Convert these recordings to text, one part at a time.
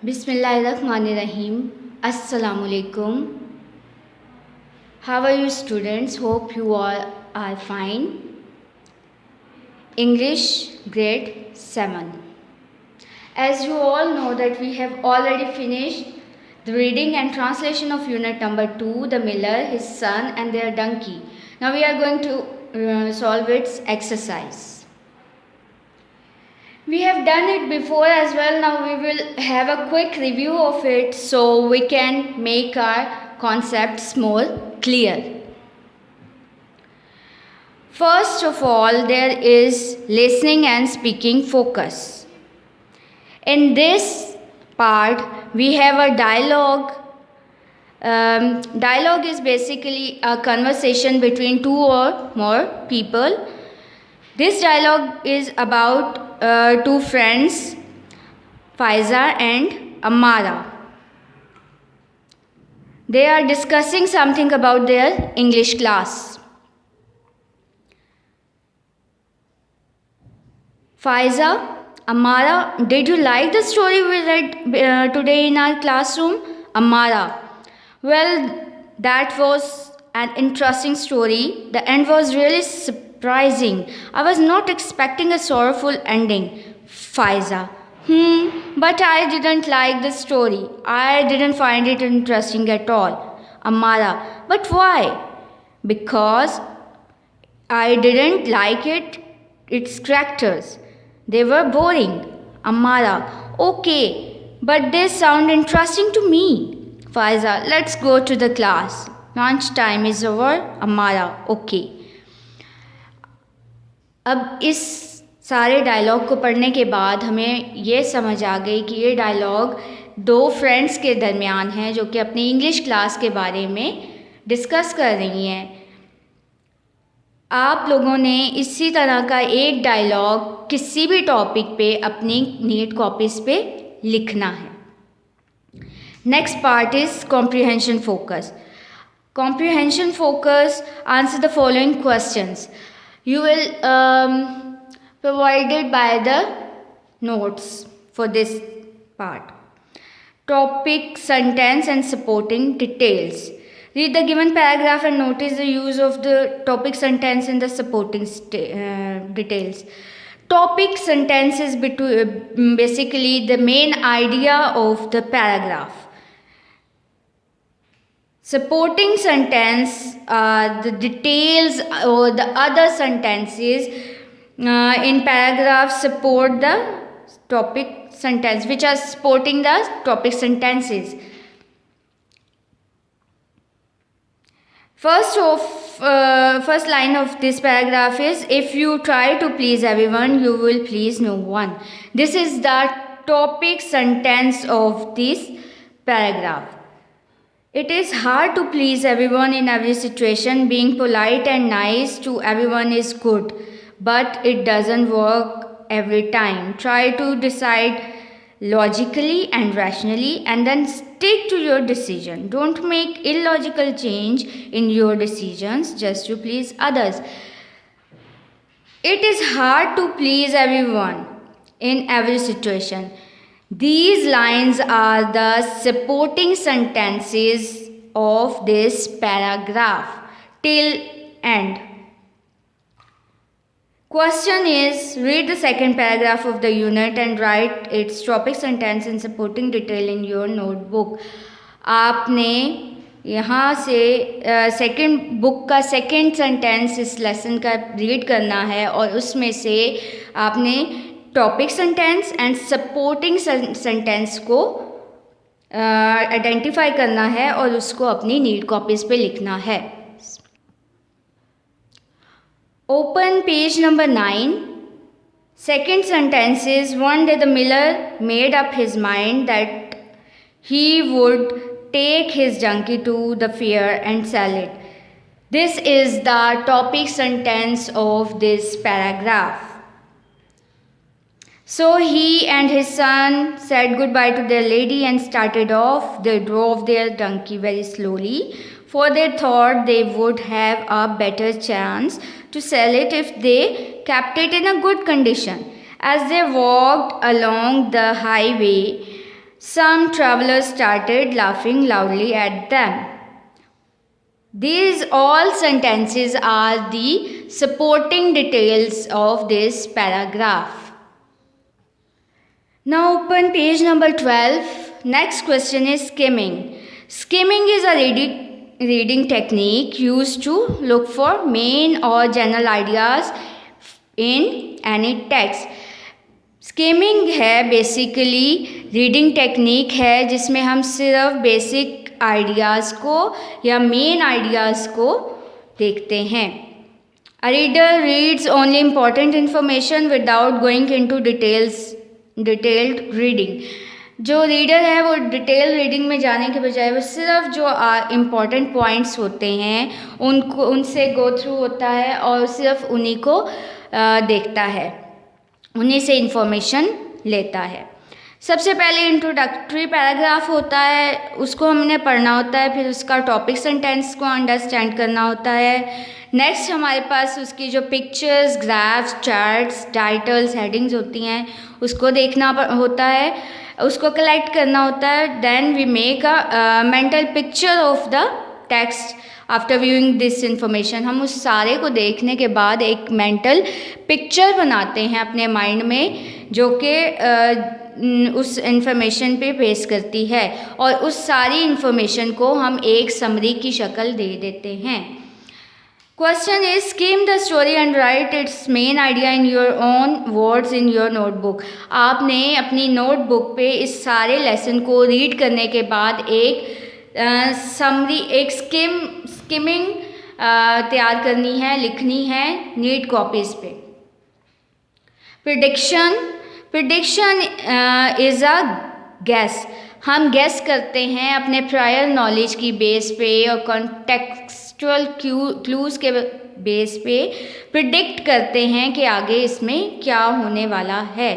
Bismillahirrahmanirrahim. Assalamualaikum. How are you students? Hope you all are fine. English grade 7. As you all know that we have already finished the reading and translation of unit number 2, the miller, his son and their donkey. Now we are going to solve its exercise. We have done it before as well. Now we will have a quick review of it so we can make our concepts more clear. First of all, there is listening and speaking focus. In this part, we have a dialogue. Dialogue is basically a conversation between two or more people. This dialogue is about two friends, Faiza and Amara. They are discussing something about their English class. Faiza, Amara, did you like the story we read today in our classroom? Amara, well, that was an interesting story. The end was really surprising. I was not expecting a sorrowful ending. Faiza, but I didn't like the story. I didn't find it interesting at all. Amara, but why? Because I didn't like its characters. They were boring. Amara, okay, but they sound interesting to me. Faiza, let's go to the class. Lunch time is over. Amara, okay. अब इस सारे dialogue को पढ़ने के बाद हमें ये समझ आ गई कि ये डायलॉग दो फ्रेंड्स के दरमियान है जो कि अपनी इंग्लिश क्लास के बारे में डिस्कस कर रही हैं. आप लोगों ने इसी तरह का एक डायलॉग किसी भी टॉपिक पे अपनी नीट कॉपीज पे लिखना है. Next part is comprehension focus. Comprehension focus, answer the following questions. You will provided by the notes for this part. Topic, sentence and supporting details. Read the given paragraph and notice the use of the topic, sentence and the supporting details. Topic sentence is basically the main idea of the paragraph. Supporting sentence, the details or the other sentences in paragraph support the topic sentence, which are supporting the topic sentences. First line of this paragraph is, if you try to please everyone, you will please no one. This is the topic sentence of this paragraph. It is hard to please everyone in every situation. Being polite and nice to everyone is good, but it doesn't work every time. Try to decide logically and rationally and then stick to your decision. Don't make illogical change in your decisions just to please others. It is hard to please everyone in every situation. These lines are the supporting sentences of this paragraph till end. Question is, read the second paragraph of the unit and write its topic, sentence and supporting detail in your notebook. आपने यहाँ से second book का second sentence इस lesson का read करना है और उसमें से आपने topic sentence and supporting sentence को आइडेंटिफाई करना है और उसको अपनी नीड कॉपीज पे लिखना है. Open page number 9. Second sentence is, one day the miller made up his mind that he would take his donkey to the fair and sell it. This is the topic sentence of this paragraph. So he and his son said goodbye to their lady and started off. They drove their donkey very slowly, for they thought they would have a better chance to sell it if they kept it in a good condition. As they walked along the highway, Some travelers started laughing loudly at them. These all sentences are the supporting details of this paragraph. Now open page number 12. Next question is skimming. Skimming is a reading technique used to look for main or general ideas in any text. Skimming है basically reading technique है जिसमें हम सिर्फ basic ideas को या main ideas को देखते हैं. A reader reads only important information without going into detailed reading. जो रीडर है वो डिटेल रीडिंग में जाने के बजाय वो सिर्फ जो इम्पॉर्टेंट पॉइंट्स होते हैं उनसे गो थ्रू होता है और सिर्फ उन्हीं को देखता है, उन्हीं से इन्फॉर्मेशन लेता है. सबसे पहले इंट्रोडक्टरी पैराग्राफ होता है, उसको हमने पढ़ना होता है, फिर उसका टॉपिक सेंटेंस को अंडरस्टैंड करना होता है. नेक्स्ट हमारे पास उसकी जो pictures, graphs, charts, titles, headings होती हैं उसको देखना होता है, उसको कलेक्ट करना होता है. Then we make a mental picture of the text. After viewing this information हम उस सारे को देखने के बाद एक मेंटल पिक्चर बनाते हैं अपने माइंड में जो कि उस इन्फॉर्मेशन पे बेस करती है और उस सारी इन्फॉर्मेशन को हम एक समरी की शक्ल दे देते हैं. Question is scheme the story and right it's main idea in your own words in your notebook. आपने अपनी नोटबुक पे इस सारे लेसन को रीड करने के बाद एक समरी, एक स्किमिंग तैयार करनी है, लिखनी है नीट कॉपीज़ पे. Prediction is a gas. हम गैस करते हैं अपने प्रायर नॉलेज की बेस पे और कॉन्टेक्सचुअल क्लूज़ के बेस पे प्रिडिक्ट करते हैं कि आगे इसमें क्या होने वाला है.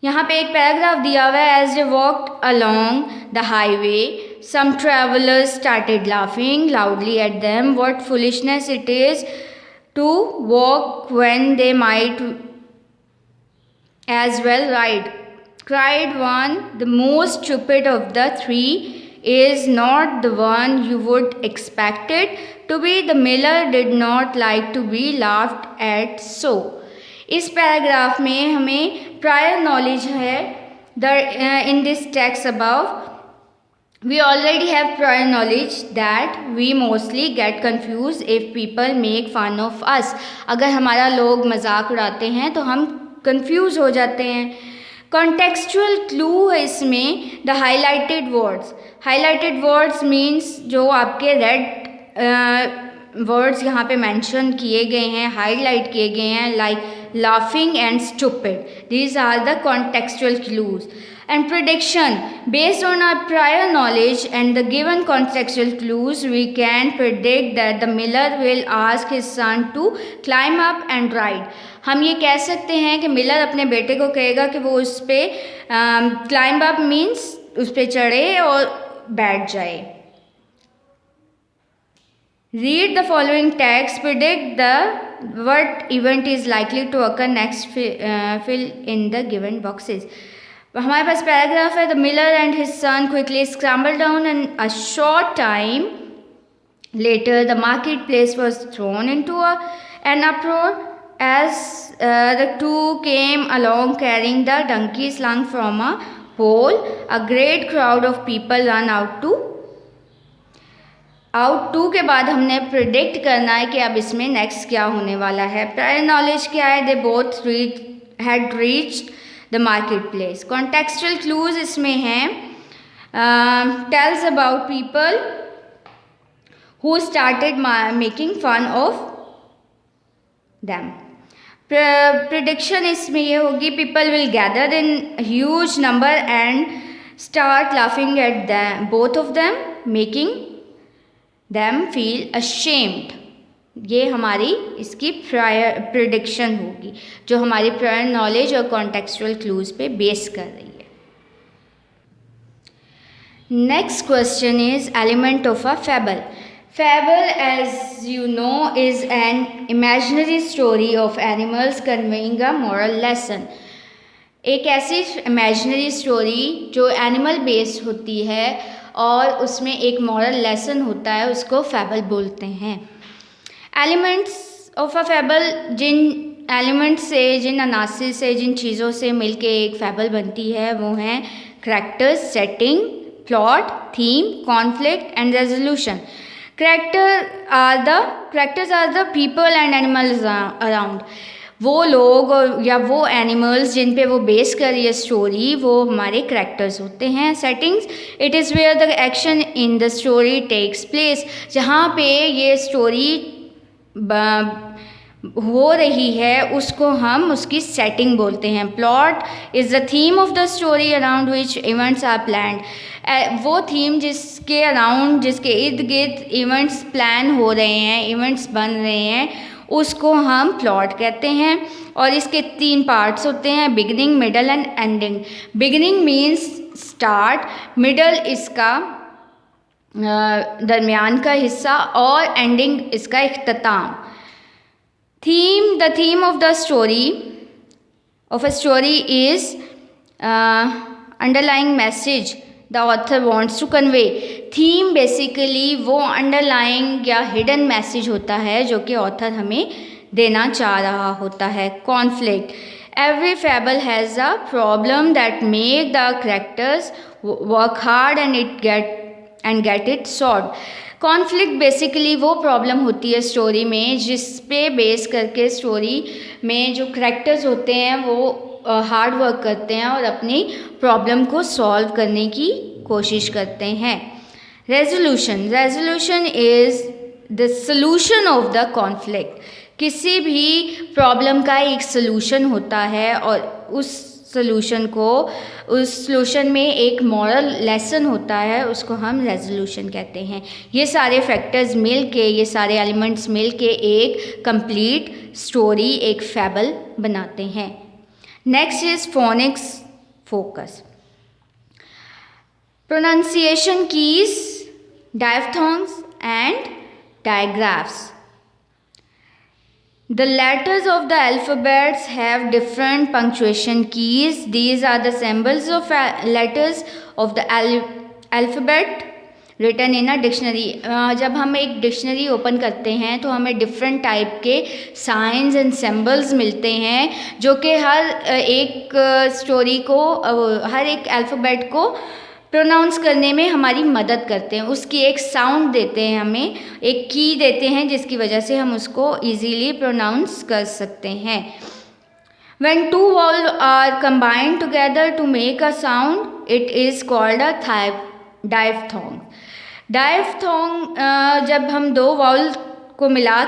यहाँ पे एक पैराग्राफ दिया हुआ है. As they walked along the highway some travelers started laughing loudly at them. What foolishness it is to walk when they might as well ride, cried one. The most stupid of the three is not the one you would expect it to be. The miller did not like to be laughed at so. इस paragraph में हमें prior knowledge है in this text above. We already have prior knowledge that we mostly get confused if people make fun of us. अगर हमारा लोग मजाक उड़ाते हैं तो हम कंफ्यूज हो जाते हैं. कॉन्टेक्सचुअल क्लू है इसमें the highlighted words. Highlighted words means जो आपके रेड वर्ड्स यहाँ पे मेंशन किए गए हैं, हाईलाइट किए गए हैं, like laughing and stupid. These are the contextual clues. And prediction. Based on our prior knowledge and the given contextual clues, we can predict that the miller will ask his son to climb up and ride. हम ये कह सकते हैं कि Miller अपने बेटे को कहेगा कि वो उस पर climb up means उस पर चढ़े और बैठ जाए. Read the following text. Predict what event is likely to occur next. Fill in the given boxes. हमारे पास पैराग्राफ है. The miller and his son quickly scramble down and a short time later the market place was thrown into an uproar as the two came along carrying the donkey slung from a pole. A great crowd of people ran out to के बाद हमने predict करना है कि अब इसमें next क्या होने वाला है. प्रायर नॉलेज क्या है? They both had reached the marketplace. Contextual clues इसमें हैं tells about people who started making fun of them. Prediction इसमें ये होगी people will gather in huge number and start laughing at them, both of them, making them feel ashamed. ये हमारी इसकी prior prediction होगी जो हमारी प्रायर नॉलेज और कॉन्टेक्सचुअल क्लूज पे बेस कर रही है. Next question is element of a fable. Fable as you know is an imaginary story of animals conveying a moral lesson. एक ऐसी इमेजिनरी स्टोरी जो एनिमल बेस्ड होती है और उसमें एक मॉरल लेसन होता है, उसको फैबल बोलते हैं। एलिमेंट्स ऑफ अ फैबल, जिन एलिमेंट्स से, जिन अनासिर से, जिन चीज़ों से मिलके एक फैबल बनती है वो हैं characters, setting, plot, theme, conflict and resolution. Characters are the people and animals around. वो लोग या वो एनिमल्स जिन पे वो बेस कर रही है स्टोरी, वो हमारे करैक्टर्स होते हैं। Settings, it is where the action in the story takes place, जहाँ पे ये स्टोरी हो रही है उसको हम उसकी सेटिंग बोलते हैं। Plot is the theme of the story around which events are planned, वो थीम जिसके अराउंड, जिसके इर्द गिर्द इवेंट्स प्लान हो रहे हैं, इवेंट्स बन रहे हैं, उसको हम प्लॉट कहते हैं। और इसके 3 पार्ट्स होते हैं, beginning, middle and ending. Beginning means start, middle इसका दरमियान का हिस्सा और एंडिंग इसका इख्तिताम। Theme, the theme of the story of a story is underlying message the author wants to convey. Theme basically वो अंडरलाइंग या हिडन मैसेज होता है जो कि ऑथर हमें देना चाह रहा होता है। Conflict, every fable has a problem that make the characters work hard and get it solve. Conflict basically वो प्रॉब्लम होती है स्टोरी में जिस पे बेस करके स्टोरी में जो करैक्टर्स होते हैं वो हार्ड वर्क करते हैं और अपनी प्रॉब्लम को सॉल्व करने की कोशिश करते हैं। Resolution, resolution is the solution of the conflict. किसी भी प्रॉब्लम का एक सॉल्यूशन होता है और उस सॉल्यूशन में एक मॉरल लेसन होता है, उसको हम रेजोल्यूशन कहते हैं। ये सारे फैक्टर्स मिल के, ये सारे एलिमेंट्स मिल के एक कंप्लीट स्टोरी, एक फैबल बनाते हैं। Next is phonics focus, pronunciation keys, diphthongs and digraphs. The letters of the alphabets have different punctuation keys. These are the symbols of letters of the alphabet written in a dictionary. जब हम एक dictionary open करते हैं तो हमें different type के science and symbols मिलते हैं जो कि हर एक स्टोरी को, हर एक अल्फ़ाबेट को प्रोनाउंस करने में हमारी मदद करते हैं। उसकी एक साउंड देते हैं, हमें एक की देते हैं जिसकी वजह से हम उसको ईजीली प्रोनाउंस कर सकते हैं। When two vowels are combined together to make a sound, it is called a diphthong. Diphthong, जब हम दो वाउल को मिला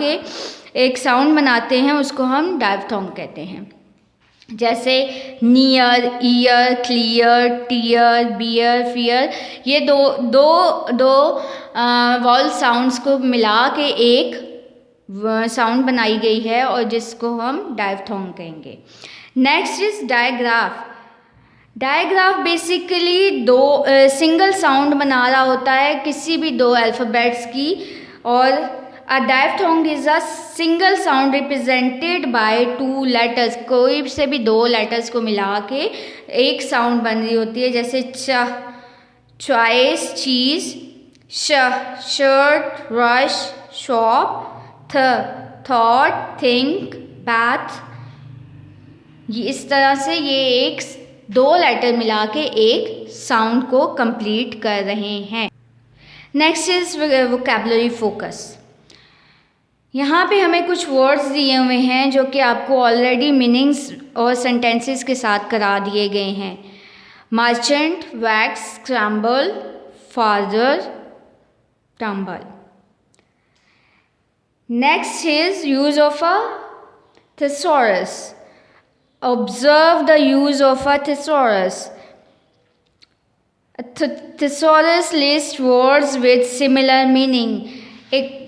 के एक साउंड बनाते हैं उसको हम डायफ्थोंग कहते हैं। जैसे near, ear, clear, tear, bear, fear, ये दो वॉल साउंड्स को मिला के एक साउंड बनाई गई है और जिसको हम डायफ्थोंग कहेंगे। Next is digraph. Digraph basically दो सिंगल साउंड बना रहा होता है किसी भी दो अल्फ़ाबेट्स की, और A diphthong is a single sound represented by two letters. कोई से भी दो लेटर्स को मिला के एक साउंड बन रही होती है, जैसे च, चॉइस, चीज़, श, शर्ट, रश, शॉप, थ, थॉट, थिंक, बाथ। ये इस तरह से ये एक दो लेटर मिला के एक साउंड को कंप्लीट कर रहे हैं। Next is vocabulary focus. यहाँ पे हमें कुछ वर्ड्स दिए हुए हैं जो कि आपको ऑलरेडी मीनिंग्स और सेंटेंसेस के साथ करा दिए गए हैं। Merchant, wax, scramble, father, tumble. Next is use of a thesaurus. Observe the use of a thesaurus. A thesaurus lists words with similar meaning. एक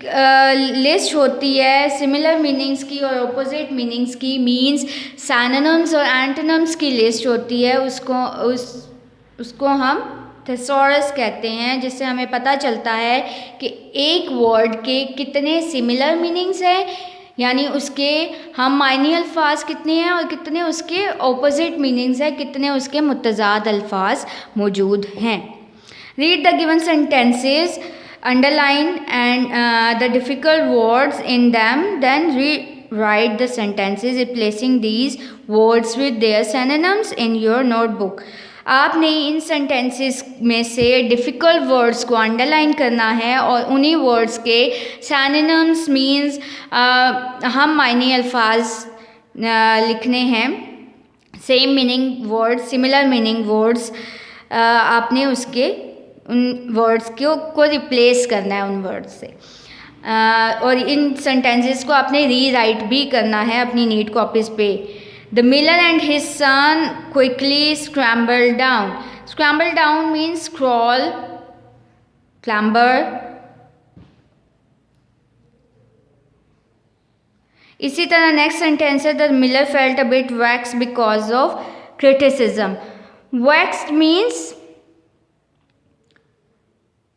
लिस्ट होती है सिमिलर मीनिंग्स की और ऑपोजिट मीनिंग्स की, मीन्स सैनोनिम्स और antonyms की list होती है। उसको हम thesaurus कहते हैं, जिससे हमें पता चलता है कि एक वर्ड के कितने सिमिलर मीनिंग्स हैं यानी उसके हम मायनी अल्फाज कितने हैं और कितने उसके ऑपोजिट मीनिंग्स हैं, कितने उसके मुतज़ाद अल्फाज मौजूद हैं. Read the given sentences, underline and the difficult words in them, then rewrite the sentences replacing these words with their synonyms in your notebook. आपने इन सेंटेंसेस में से डिफ़िकल्ट वर्ड्स को अंडरलाइन करना है और उन्हीं वर्ड्स के सैनिनम्स मीन्स हम मायनी अल्फाज लिखने हैं, same meaning words, similar meaning words, आपने उसके उन वर्ड्स को रिप्लेस करना है उन वर्ड्स से. और इन सेंटेंसेस को आपने रीराइट भी करना है अपनी नीट कॉपीज़ पे. The miller and his son quickly scramble down. Scramble down means crawl, clamber. इसी तरह नेक्स्ट सेंटेंस है the miller felt a bit vexed because of criticism. Vexed means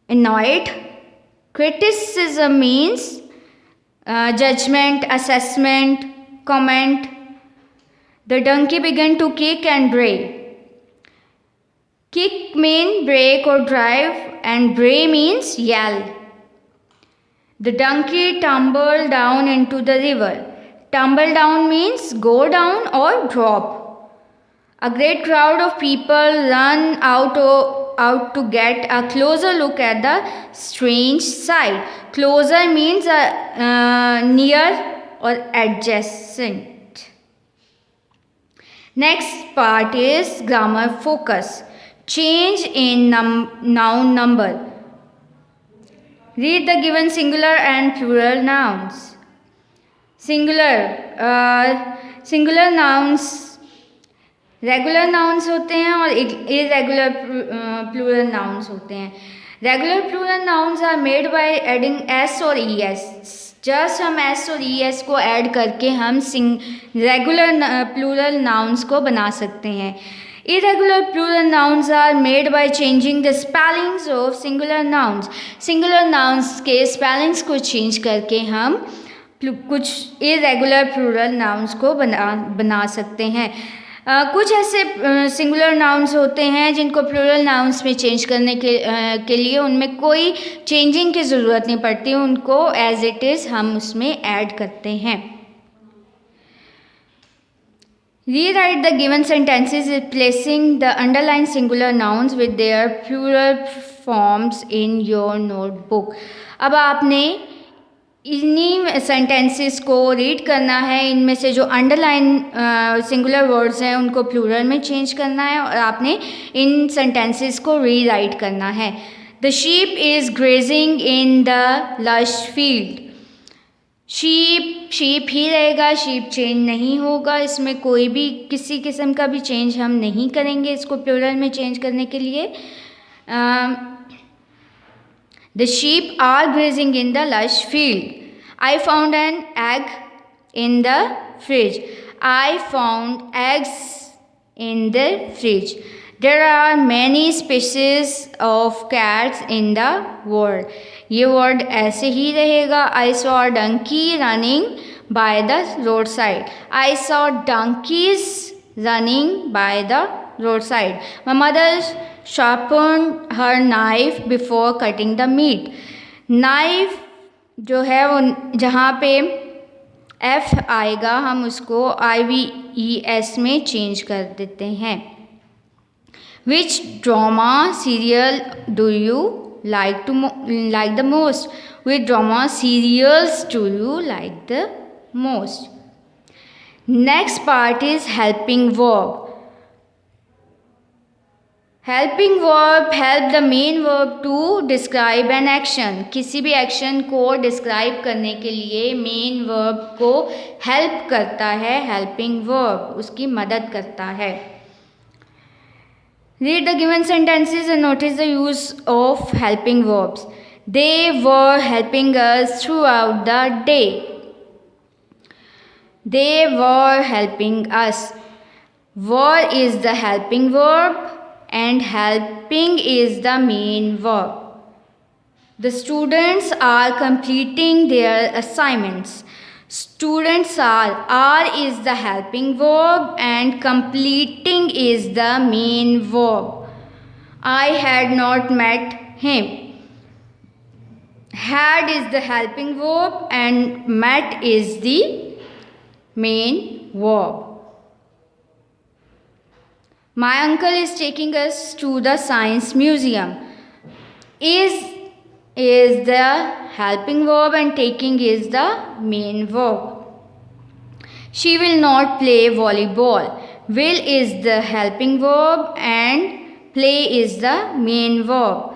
annoyed. Criticism means judgment, assessment, comment. The donkey began to kick and bray. Kick means break or drive and bray means yell. The donkey tumbled down into the river. Tumble down means go down or drop. A great crowd of people run out to get a closer look at the strange sight. Closer means near or adjacent. Next part is grammar focus. Change in noun number. Read the given singular and plural nouns. Singular nouns regular nouns होते हैं और irregular plural nouns होते हैं. Regular plural nouns are made by adding S और E S. Just हम S और E S को add करके हम रेगुलर प्लूरल नाउन्स को बना सकते हैं. Irregular plural nouns are made by changing the spellings of singular nouns. Singular nouns के स्पेलिंग्स को चेंज करके हम कुछ इरेगुलर प्लूरल नाउन्स को बना सकते हैं. कुछ ऐसे सिंगुलर नाउन्स होते हैं जिनको प्लूरल नाउन्स में चेंज करने के लिए उनमें कोई चेंजिंग की ज़रूरत नहीं पड़ती, उनको एज इट इज़ हम उसमें ऐड करते हैं. Rewrite the given sentences replacing the underline singular nouns with their plural forms in your notebook. अब आपने इन्हीं सेंटेंसेस को रीड करना है, इनमें से जो अंडरलाइन सिंगुलर वर्ड्स हैं उनको प्लूरल में चेंज करना है और आपने इन सेंटेंसेस को रीराइट करना है. The sheep is grazing in the lush field. Sheep ही रहेगा, शीप चेंज नहीं होगा, इसमें कोई भी किसी किस्म का भी चेंज हम नहीं करेंगे इसको प्लूरल में चेंज करने के लिए. The sheep are grazing in the lush field. I found an egg in the fridge. I found eggs in the fridge. There are many species of cats in the world. ये word ऐसे ही रहेगा. I saw a donkey running by the roadside. I saw donkeys running by the roadside. My mother sharpened her knife before cutting the meat. Knife जो है वो जहाँ पे F आएगा हम उसको IVES में चेंज कर देते हैं. Which drama serial do you like the most? Which drama serials do you like the most? Next part is helping verb. Helping verb help the main verb to describe an action. किसी भी action को describe करने के लिए main verb को help करता है. Helping verb उसकी मदद करता है. Read the given sentences and notice the use of helping verbs. They were helping us through out the day. They were helping us. Were is the helping verb and helping is the main verb. The students are completing their assignments. Students are is the helping verb and completing is the main verb. I had not met him. Had is the helping verb and met is the main verb. My uncle is taking us to the science museum. Is the helping verb and taking is the main verb. She will not play volleyball. Will is the helping verb and play is the main verb.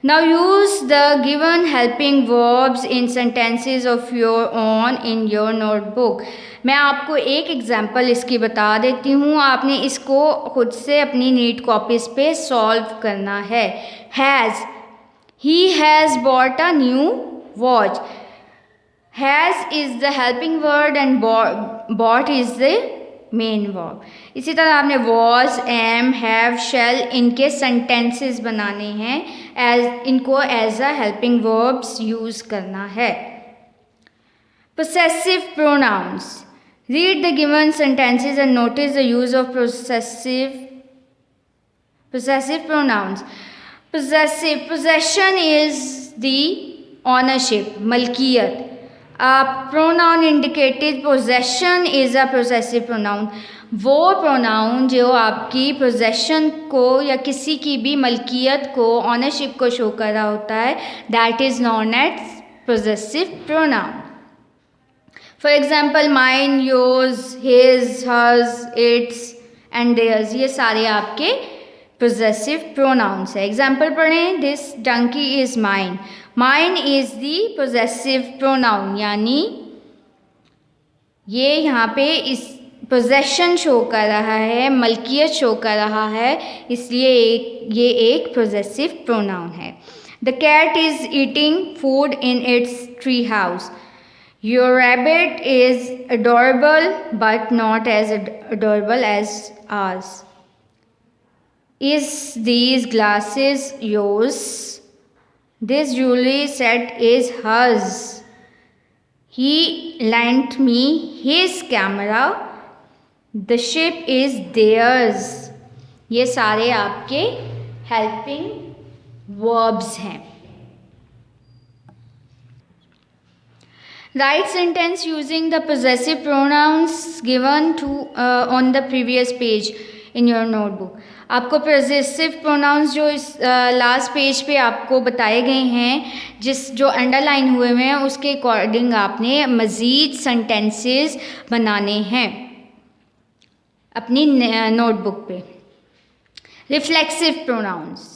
Now use the given helping verbs in sentences of your own in your notebook. मैं आपको एक example इसकी बता देती हूँ, आपने इसको खुद से अपनी नीट कॉपीज पे सॉल्व करना है. Has, he has bought a new watch. Has is the helping word and bought is the main verb. इसी तरह आपने was, am, have, shall इनके सेंटेंसेस बनाने हैं, इनको as a helping verbs use करना है. possessive pronouns. Read the given sentences and notice the use of possessive pronouns. Possession is the ownership, malkiyat. A pronoun indicated possession is a possessive pronoun. वो pronoun जो आपकी possession को या किसी की भी मलकियत को, ऑनरशिप को शो कर रहा होता है, that is known as possessive pronoun. For example mine, yours, his, hers, its and theirs, ये सारे आपके पोजेसिव प्रोनाउंस है. एग्जाम्पल पढ़ें. This donkey is mine. Mine is the possessive pronoun, यानी ये यहाँ पे इस पोजेशन शो कर रहा है, मलकियत शो कर रहा है, इसलिए ये एक पोजेसिव प्रोनाउन है. The cat is eating food in its tree house. Your rabbit is adorable but not as adorable as ours. Is these glasses yours? This jewelry set is hers. He lent me his camera. The ship is theirs. ये सारे आपके helping verbs हैं. Write sentence using the possessive pronouns given to on the previous page in your notebook. आपको possessive pronounce जो इस last page पे आपको बताए गए हैं, जो अंडरलाइन हुए हुए हैं, उसके अकॉर्डिंग आपने मज़ीद सेंटेंसेस बनाने हैं अपनी नोटबुक पे. Reflexive pronouns.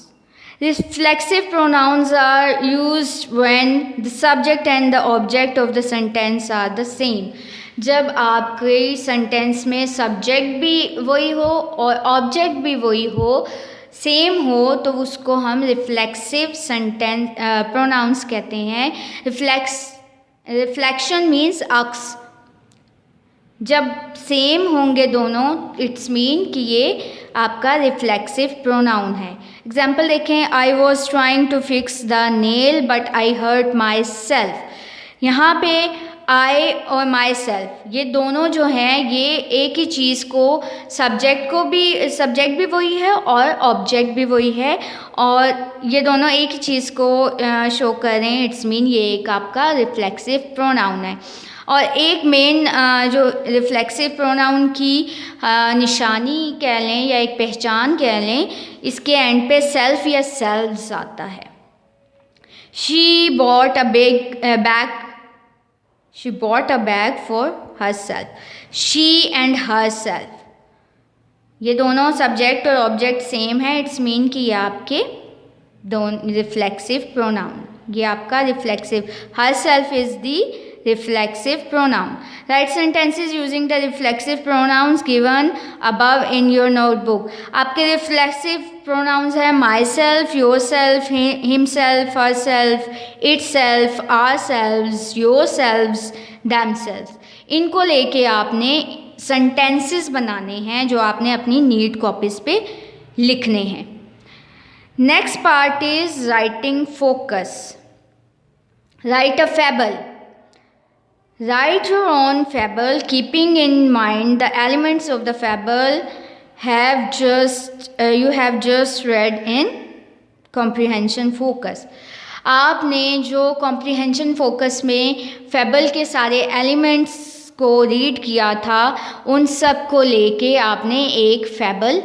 Reflexive pronouns are used when the subject and the object of the sentence are the same. जब आपके सेंटेंस में सब्जेक्ट भी वही हो और ऑब्जेक्ट भी वही हो, सेम हो, तो उसको हम रिफ्लेक्सिव सेंटेंस प्रोनाउंस कहते हैं. रिफ्लेक्शन मीन्स अक्स. जब सेम होंगे दोनों, इट्स मीन कि ये आपका रिफ्लेक्सिव प्रोनाउन है. एग्जाम्पल देखें. I was trying to fix the nail but I hurt myself. यहाँ पे आई और माई सेल्फ, ये दोनों जो हैं, ये एक ही चीज़ को, सब्जेक्ट भी वही है और ऑब्जेक्ट भी वही है, और ये दोनों एक ही चीज़ को शो करें, इट्स मीन ये एक आपका रिफ्लेक्सिव प्रोनाउन है. और एक मेन जो रिफ्लेक्सिव प्रोनाउन की निशानी कह लें या एक पहचान कह लें, इसके एंड पे सेल्फ या सेल्व्स आता है. She bought a bag for her self. She and her self, ये दोनों सब्जेक्ट और ऑब्जेक्ट सेम है, इट्स मीन कि ये आपके दोनों रिफ्लेक्सिव प्रोनाउन, ये आपका reflexive. Her self is the reflexive pronoun. Write sentences using the reflexive pronouns given above in your notebook. आपके reflexive pronouns है myself, yourself, himself, herself, itself, ourselves, yourselves, themselves. इनको लेके आपने sentences बनाने हैं जो आपने अपनी नीट कॉपीज पे लिखने हैं. Next part is writing focus. Write a fable. Write your own fable, keeping in mind the elements of the fable you have just read in comprehension focus. आपने जो comprehension focus में fable के सारे elements को read किया था, उन सब को लेके आपने एक fable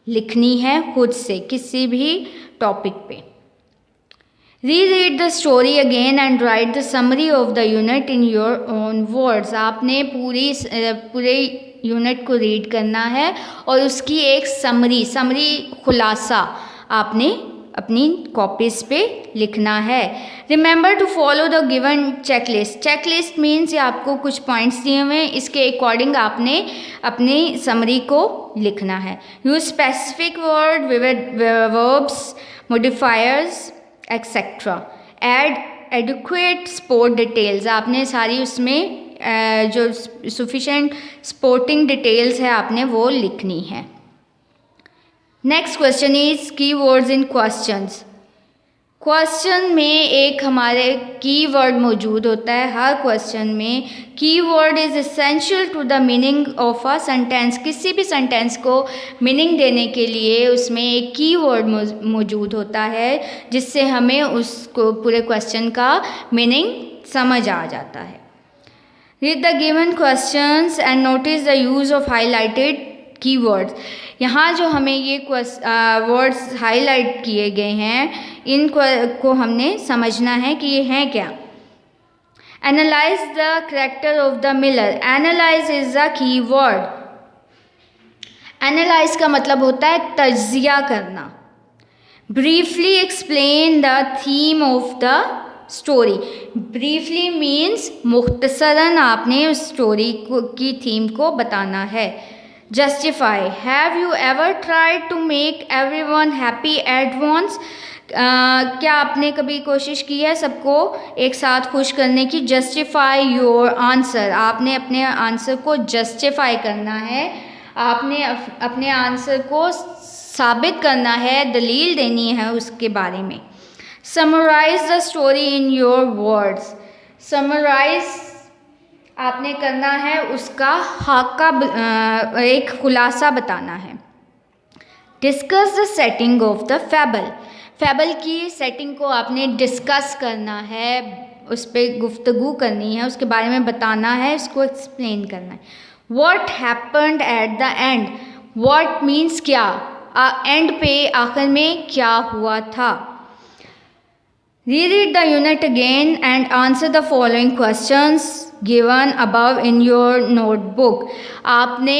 लिखनी है खुद से किसी भी टॉपिक पे. Reread the story again and write the summary of the unit in your own words. आपने पूरे यूनिट को रीड करना है और उसकी एक समरी खुलासा आपने अपनी कॉपीज पे लिखना है. Remember to follow the given checklist. Checklist means ये आपको कुछ पॉइंट्स दिए हुए हैं, इसके अकॉर्डिंग आपने अपनी समरी को लिखना है. Use specific word, verbs, modifiers etcetera. Add adequate support details. आपने सारी उसमें जो सफिशेंट स्पोर्टिंग डिटेल्स है आपने वो लिखनी है. Next question is key words in questions. Question में एक हमारे कीवर्ड मौजूद होता है. हर क्वेश्चन में keyword is essential to the meaning of a sentence. किसी भी सेंटेंस को मीनिंग देने के लिए उसमें एक कीवर्ड मौजूद होता है जिससे हमें उसको पूरे क्वेश्चन का मीनिंग समझ आ जाता है. Read the given questions and notice the use of highlighted keywords. यहाँ जो हमें ये वर्ड्स हाईलाइट किए गए हैं इनको हमने समझना है कि ये हैं क्या. Analyse the character of the miller. Analyse is the key word. Analyse का मतलब होता है तज्जिया करना. Briefly explain the theme of the story. Briefly means मुख्तसरन आपने उस स्टोरी की थीम को बताना है. Justify. Have you ever tried to make everyone happy at once. क्या आपने कभी कोशिश की है सबको एक साथ खुश करने की. Justify your answer. आपने अपने आंसर को जस्टिफाई करना है. आपने अपने आंसर को साबित करना है, दलील देनी है उसके बारे में. Summarise the story in your words. Summarise आपने करना है उसका खाका एक खुलासा बताना है. Discuss the setting of the fable. Fable की सेटिंग को आपने डिस्कस करना है, उस पर गुफ्तगू करनी है, उसके बारे में बताना है, उसको एक्सप्लेन करना है. What happened at the end. What means क्या, एंड पे आखिर में क्या हुआ था. Reread the unit again and answer the following questions given above in your notebook. आपने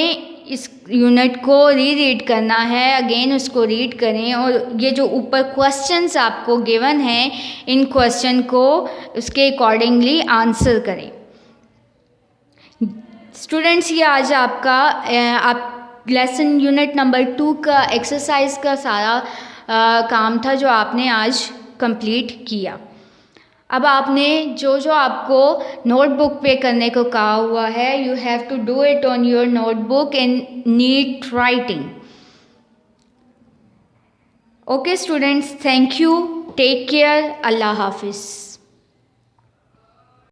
इस यूनिट को रीड करना है. अगेन उसको रीड करें और ये जो ऊपर क्वेश्चंस आपको गिवन हैं इन क्वेश्चन को उसके अकॉर्डिंगली आंसर करें. स्टूडेंट्स ये आज आपका आप लेसन यूनिट नंबर 2 का एक्सरसाइज का सारा काम था जो आपने आज कंप्लीट किया. अब आपने जो आपको नोटबुक पे करने को कहा हुआ है, you have to do it on your notebook in neat writing. Okay students, thank you, take care, अल्लाह हाफिज़.